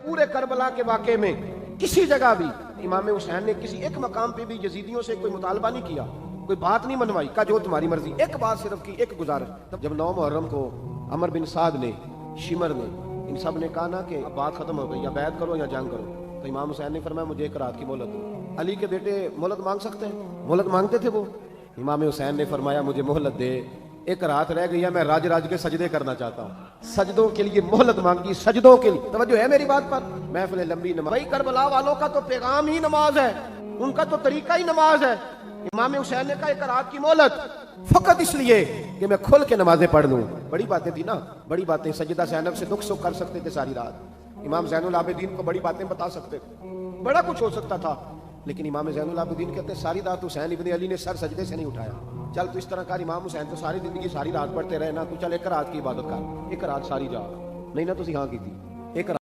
पूरे करबला के वाक़े में किसी जगह भी इमाम हुसैन ने किसी एक मकाम पे भी यजीदियों से कोई मुतालबा नहीं किया, कोई बात नहीं मनवाई, का जो तुम्हारी मर्जी। एक बात सिर्फ की, एक गुजारिश। तब जब 9 मुहर्रम को अमर बिन साद ने, शिमर ने, इन सब ने कहा ना कि अब बात खत्म हो गई, या बैत करो या जंग करो, तो इमाम हुसैन ने फरमाया मुझे एक रात की मोहलत दो। अली के बेटे मोहलत मांग सकते हैं? मोहलत मांगते थे वो? इमाम हुसैन ने फरमाया मुझे मोहलत दे, एक रात रह गई है, मैं राज राज के सजदे करना चाहता हूँ। सजदों के लिए मोहलत मांगी, सजदों के लिए। तवज्जो है मेरी बात पर? महफिल लंबी नमाज, भाई करबला वालों का तो पैगाम ही नमाज है, उनका तो तरीका ही नमाज है। इमाम हुसैन ने कहा एक रात की मोहलत, फकत इसलिए कि मैं खुल के नमाजें पढ़ लूं। बड़ी बातें थी ना, बड़ी बातें। सजदा ज़ैनब से दुख सुख कर सकते थे सारी रात। इमाम ज़ैनुल आबिदीन को बड़ी बातें बता सकते थे, बड़ा कुछ हो सकता था। लेकिन इमाम ज़ैनुल आबिदीन कहते हैं सारी रात हुसैन इब्ने अली ने सर सजदे से नहीं उठाया। चल तू इस तरह कर, इमाम हुसैन तो सारी जिंदगी सारी रात पढ़ते रहे ना, तू चल एक रात की इबादत कर, एक रात सारी जा। नहीं ना तुसी हाँ की थी, एक